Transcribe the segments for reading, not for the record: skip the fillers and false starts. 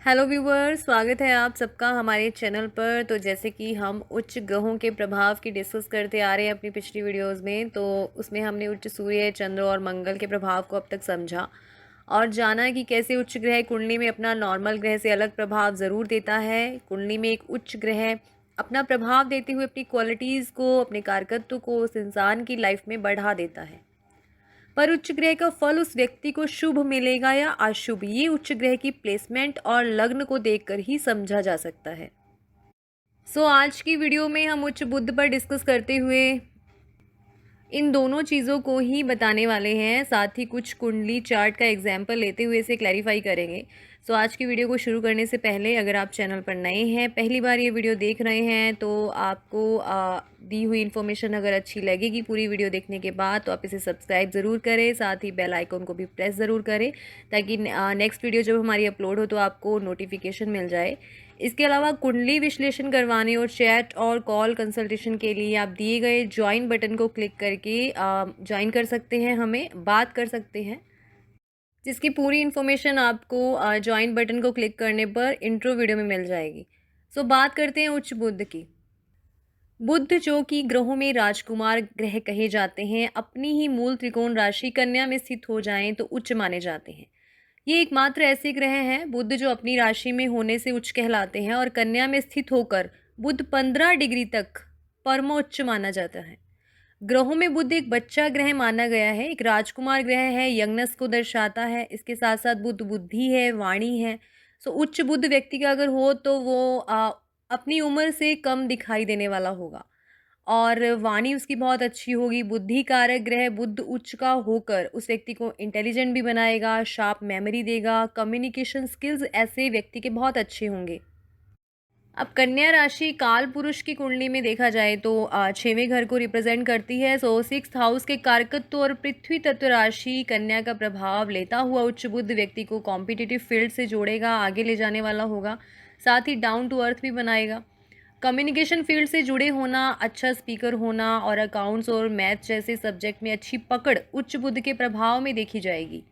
Hello viewer, स्वागत है आप सबका हमारे चैनल पर। तो जैसे कि हम उच्च ग्रहों के प्रभाव की डिस्कस करते आ रहे हैं अपनी पिछली वीडियोस में, तो उसमें हमने उच्च सूर्य, चंद्र और मंगल के प्रभाव को अब तक समझा और जाना कि कैसे उच्च ग्रह कुंडली में अपना नॉर्मल ग्रह से अलग प्रभाव ज़रूर देता है। कुंडली में एक उच्च ग्रह अपना प्रभाव देते हुए अपनी क्वालिटीज़ को, अपने कारकत्व को उस इंसान की लाइफ में बढ़ा देता है। पर उच्च ग्रह का फल उस व्यक्ति को शुभ मिलेगा या अशुभ, ये उच्च ग्रह की प्लेसमेंट और लग्न को देखकर ही समझा जा सकता है। आज की वीडियो में हम उच्च बुध पर डिस्कस करते हुए इन दोनों चीज़ों को ही बताने वाले हैं, साथ ही कुछ कुंडली चार्ट का एग्जाम्पल लेते हुए इसे क्लैरिफाई करेंगे। आज की वीडियो को शुरू करने से पहले अगर आप चैनल पर नए हैं, पहली बार ये वीडियो देख रहे हैं, तो आपको दी हुई इन्फॉर्मेशन अगर अच्छी लगेगी पूरी वीडियो देखने के बाद, तो आप इसे सब्सक्राइब ज़रूर करें, साथ ही बेल आइकन को भी प्रेस ज़रूर करें ताकि नेक्स्ट वीडियो जब हमारी अपलोड हो तो आपको नोटिफिकेशन मिल जाए। इसके अलावा कुंडली विश्लेषण करवाने और चैट और कॉल कंसल्टेशन के लिए आप दिए गए ज्वाइन बटन को क्लिक करके ज्वाइन कर सकते हैं, हमें बात कर सकते हैं, जिसकी पूरी इन्फॉर्मेशन आपको ज्वाइन बटन को क्लिक करने पर इंट्रो वीडियो में मिल जाएगी। बात करते हैं उच्च बुध की। बुध जो कि ग्रहों में राजकुमार ग्रह कहे जाते हैं, अपनी ही मूल त्रिकोण राशि कन्या में स्थित हो जाएं तो उच्च माने जाते हैं। ये एकमात्र ऐसे ग्रह हैं बुध जो अपनी राशि में होने से उच्च कहलाते हैं, और कन्या में स्थित होकर बुध 15 डिग्री तक परमोच्च माना जाता है। ग्रहों में बुध एक बच्चा ग्रह माना गया है, एक राजकुमार ग्रह है, यंगनेस को दर्शाता है। इसके साथ साथ बुध बुद्धि है, वाणी है। उच्च बुध व्यक्ति का अगर हो तो वो अपनी उम्र से कम दिखाई देने वाला होगा और वाणी उसकी बहुत अच्छी होगी। बुद्धि कारक ग्रह बुध उच्च का होकर उस व्यक्ति को इंटेलिजेंट भी बनाएगा, शार्प मेमोरी देगा, कम्युनिकेशन स्किल्स ऐसे व्यक्ति के बहुत अच्छे होंगे। अब कन्या राशि काल पुरुष की कुंडली में देखा जाए तो 6वें घर को रिप्रेजेंट करती है। 6th हाउस के कारकत्व और पृथ्वी तत्व राशि कन्या का प्रभाव लेता हुआ उच्च बुध व्यक्ति को कॉम्पिटिटिव फील्ड से जोड़ेगा, आगे ले जाने वाला होगा, साथ ही डाउन टू अर्थ भी बनाएगा। कम्युनिकेशन फील्ड से जुड़े होना, अच्छा स्पीकर होना और अकाउंट्स और मैथ जैसे सब्जेक्ट में अच्छी पकड़ उच्च बुध के प्रभाव में देखी जाएगी।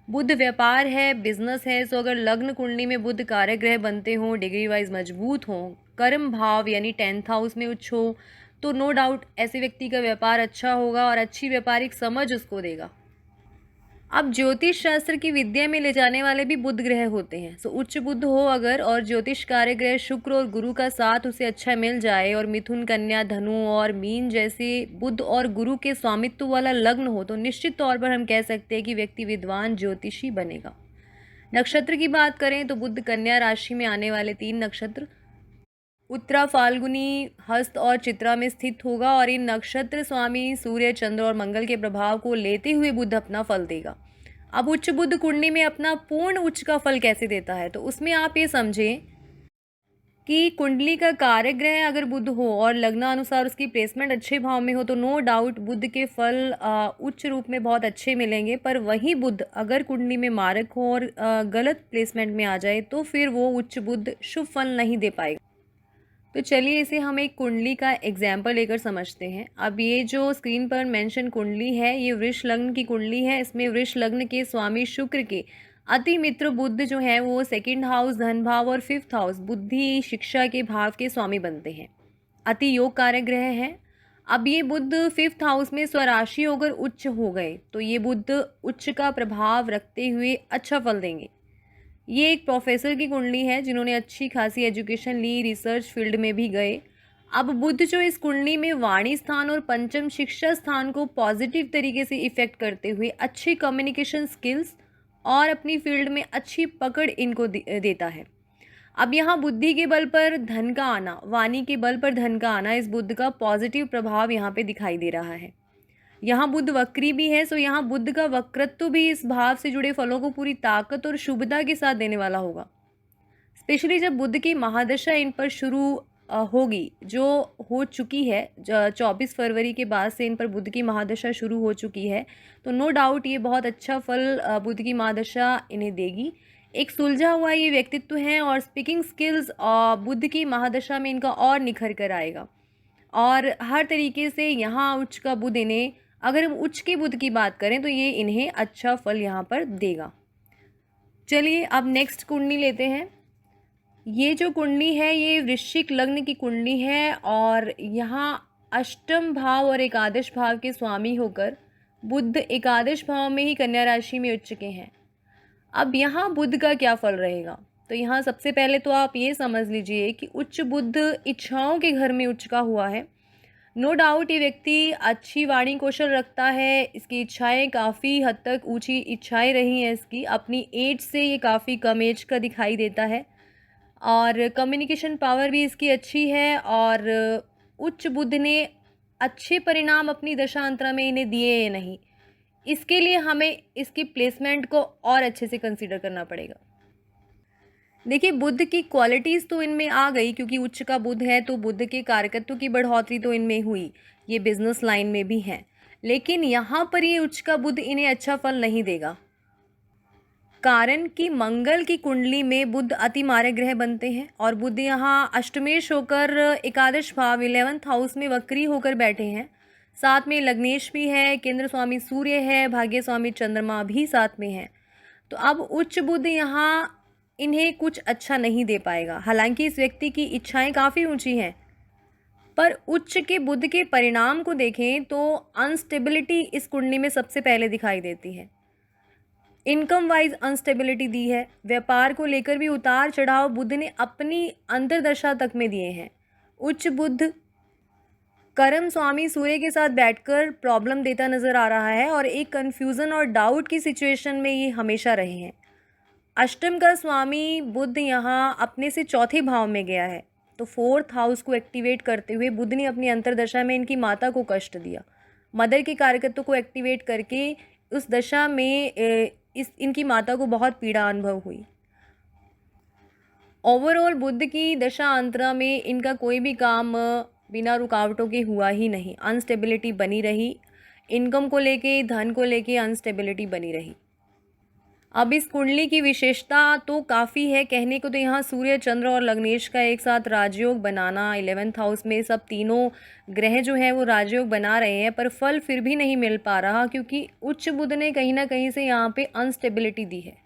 बुध व्यापार है, बिजनेस है। अगर लग्न कुंडली में बुध कारक ग्रह बनते हों, डिग्री वाइज मजबूत हों, कर्म भाव यानी 10th हाउस में उच्च हो, तो नो डाउट ऐसे व्यक्ति का व्यापार अच्छा होगा और अच्छी व्यापारिक समझ उसको देगा। अब ज्योतिष शास्त्र की विद्या में ले जाने वाले भी बुध ग्रह होते हैं। उच्च बुध हो अगर और ज्योतिष कार्य ग्रह शुक्र और गुरु का साथ उसे अच्छा मिल जाए और मिथुन, कन्या, धनु और मीन जैसे बुध और गुरु के स्वामित्व वाला लग्न हो, तो निश्चित तौर पर हम कह सकते हैं कि व्यक्ति विद्वान ज्योतिषी बनेगा। नक्षत्र की बात करें तो बुध कन्या राशि में आने वाले 3 नक्षत्र उत्तरा, फाल्गुनी, हस्त और चित्रा में स्थित होगा और इन नक्षत्र स्वामी सूर्य, चंद्र और मंगल के प्रभाव को लेते हुए बुध अपना फल देगा। अब उच्च बुध कुंडली में अपना पूर्ण उच्च का फल कैसे देता है, तो उसमें आप ये समझें कि कुंडली का कारक ग्रह अगर बुध हो और लग्नानुसार उसकी प्लेसमेंट अच्छे भाव में हो, तो नो डाउट बुध के फल उच्च रूप में बहुत अच्छे मिलेंगे। पर वही बुध अगर कुंडली में मारक हो और गलत प्लेसमेंट में आ जाए, तो फिर वो उच्च बुध शुभ फल नहीं दे पाएगा। तो चलिए इसे हम एक कुंडली का एग्जाम्पल लेकर समझते हैं। अब ये जो स्क्रीन पर मेंशन कुंडली है, ये वृष लग्न की कुंडली है। इसमें वृष लग्न के स्वामी शुक्र के अति मित्र बुध जो है वो 2nd हाउस धन भाव और 5th हाउस बुद्धि शिक्षा के भाव के स्वामी बनते हैं। अति योग कारक ग्रह है। अब ये बुध 5th हाउस में स्वराशि होकर उच्च हो गए, तो ये बुध उच्च का प्रभाव रखते हुए अच्छा फल देंगे। ये एक प्रोफेसर की कुंडली है जिन्होंने अच्छी खासी एजुकेशन ली, रिसर्च फील्ड में भी गए। अब बुध जो इस कुंडली में वाणी स्थान और पंचम शिक्षा स्थान को पॉजिटिव तरीके से इफेक्ट करते हुए अच्छी कम्युनिकेशन स्किल्स और अपनी फील्ड में अच्छी पकड़ इनको देता है। अब यहाँ बुद्धि के बल पर धन का आना, वाणी के बल पर धन का आना, इस बुध का पॉजिटिव प्रभाव यहाँ पे दिखाई दे रहा है। यहाँ बुध वक्री भी है, यहाँ बुध का वक्रत्व भी इस भाव से जुड़े फलों को पूरी ताकत और शुभता के साथ देने वाला होगा। स्पेशली जब बुध की महादशा इन पर शुरू होगी, जो हो चुकी है 24 फरवरी के बाद से इन पर बुध की महादशा शुरू हो चुकी है, तो नो डाउट ये बहुत अच्छा फल बुध की महादशा इन्हें देगी। एक सुलझा हुआ ये व्यक्तित्व है और स्पीकिंग स्किल्स बुध की महादशा में इनका और निखर कर आएगा और हर तरीके से यहाँ उच्च का बुध इन्हें, अगर हम उच्च के बुध की बात करें तो ये इन्हें अच्छा फल यहाँ पर देगा। चलिए अब नेक्स्ट कुंडली लेते हैं। ये जो कुंडली है ये वृश्चिक लग्न की कुंडली है और यहाँ अष्टम भाव और एकादश भाव के स्वामी होकर बुध एकादश भाव में ही कन्या राशि में उच्च के हैं। अब यहाँ बुध का क्या फल रहेगा, तो यहाँ सबसे पहले तो आप ये समझ लीजिए कि उच्च बुध इच्छाओं के घर में उच्च का हुआ है। नो डाउट ये व्यक्ति अच्छी वाणी कौशल रखता है, इसकी इच्छाएं काफ़ी हद तक ऊंची इच्छाएं रही हैं इसकी। अपनी एज से ये काफ़ी कम एज का दिखाई देता है और कम्युनिकेशन पावर भी इसकी अच्छी है और उच्च बुध ने अच्छे परिणाम अपनी दशांतरा में इन्हें दिए या नहीं, इसके लिए हमें इसकी प्लेसमेंट को और अच्छे से कंसीडर करना पड़ेगा। देखिए बुध की क्वालिटीज़ तो इनमें आ गई क्योंकि उच्च का बुध है तो बुध के कारकत्व की बढ़ोतरी तो इनमें हुई, ये बिजनेस लाइन में भी हैं। लेकिन यहाँ पर ये उच्च का बुध इन्हें अच्छा फल नहीं देगा, कारण कि मंगल की कुंडली में बुध अति मारक ग्रह बनते हैं और बुध यहाँ अष्टमेश होकर एकादश भाव 11th हाउस में वक्री होकर बैठे हैं। साथ में लग्नेश भी है, केंद्र स्वामी सूर्य है, भाग्य स्वामी चंद्रमा भी साथ में है। तो अब उच्च बुध यहाँ इन्हें कुछ अच्छा नहीं दे पाएगा। हालांकि इस व्यक्ति की इच्छाएं काफ़ी ऊंची हैं, पर उच्च के बुध के परिणाम को देखें तो अनस्टेबिलिटी इस कुंडली में सबसे पहले दिखाई देती है। इनकम वाइज अनस्टेबिलिटी दी है, व्यापार को लेकर भी उतार चढ़ाव बुध ने अपनी अंतर्दशा तक में दिए हैं। उच्च बुध कर्म स्वामी सूर्य के साथ बैठकर प्रॉब्लम देता नजर आ रहा है और एक कन्फ्यूज़न और डाउट की सिचुएशन में ये हमेशा रहे हैं। अष्टम का स्वामी बुध यहाँ अपने से चौथे भाव में गया है तो 4th हाउस को एक्टिवेट करते हुए बुध ने अपनी अंतर्दशा में इनकी माता को कष्ट दिया। मदर के कारकत्व को एक्टिवेट करके उस दशा में इनकी माता को बहुत पीड़ा अनुभव हुई। ओवरऑल बुध की दशा अंतरा में इनका कोई भी काम बिना रुकावटों के हुआ ही नहीं, अनस्टेबिलिटी बनी रही। इनकम को लेके, धन को लेके अनस्टेबिलिटी बनी रही। अब इस कुंडली की विशेषता तो काफ़ी है, कहने को तो यहाँ सूर्य, चंद्र और लग्नेश का एक साथ राजयोग बनाना, 11th हाउस में सब तीनों ग्रह जो हैं वो राजयोग बना रहे हैं, पर फल फिर भी नहीं मिल पा रहा क्योंकि उच्च बुध ने कहीं ना कहीं से यहाँ पे अनस्टेबिलिटी दी है।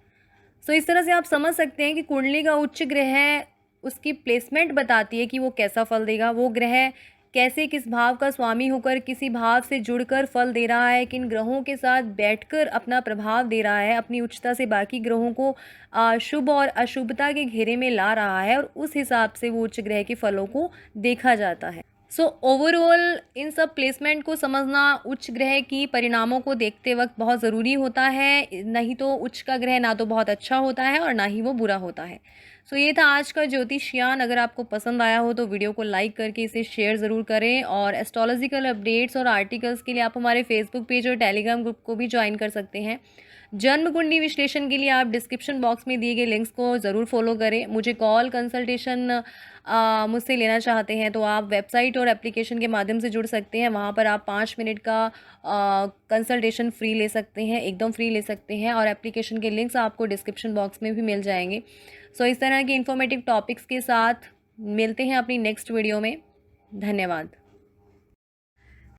सो इस तरह से आप समझ सकते हैं कि कुंडली का उच्च ग्रह है, उसकी प्लेसमेंट बताती है कि वो कैसा फल देगा, वो ग्रह कैसे किस भाव का स्वामी होकर किसी भाव से जुड़कर फल दे रहा है, किन ग्रहों के साथ बैठकर अपना प्रभाव दे रहा है, अपनी उच्चता से बाकी ग्रहों को शुभ और अशुभता के घेरे में ला रहा है और उस हिसाब से वो उच्च ग्रह के फलों को देखा जाता है। सो ओवरऑल इन सब प्लेसमेंट को समझना उच्च ग्रह की परिणामों को देखते वक्त बहुत ज़रूरी होता है, नहीं तो उच्च का ग्रह ना तो बहुत अच्छा होता है और ना ही वो बुरा होता है। सो ये था आज का ज्योतिष ज्ञान। अगर आपको पसंद आया हो तो वीडियो को लाइक करके इसे शेयर ज़रूर करें और एस्ट्रोलॉजिकल अपडेट्स और आर्टिकल्स के लिए आप हमारे फेसबुक पेज और टेलीग्राम ग्रुप को भी ज्वाइन कर सकते हैं। जन्म कुंडली विश्लेषण के लिए आप डिस्क्रिप्शन बॉक्स में दिए गए लिंक्स को ज़रूर फॉलो करें। मुझे कॉल कंसल्टेशन मुझसे लेना चाहते हैं तो आप वेबसाइट और एप्लीकेशन के माध्यम से जुड़ सकते हैं। वहाँ पर आप 5 मिनट का कंसल्टेशन फ्री ले सकते हैं, एकदम फ्री ले सकते हैं और एप्लीकेशन के लिंक्स आपको डिस्क्रिप्शन बॉक्स में भी मिल जाएंगे। सो इस तरह के इन्फॉर्मेटिव टॉपिक्स के साथ मिलते हैं अपनी नेक्स्ट वीडियो में। धन्यवाद।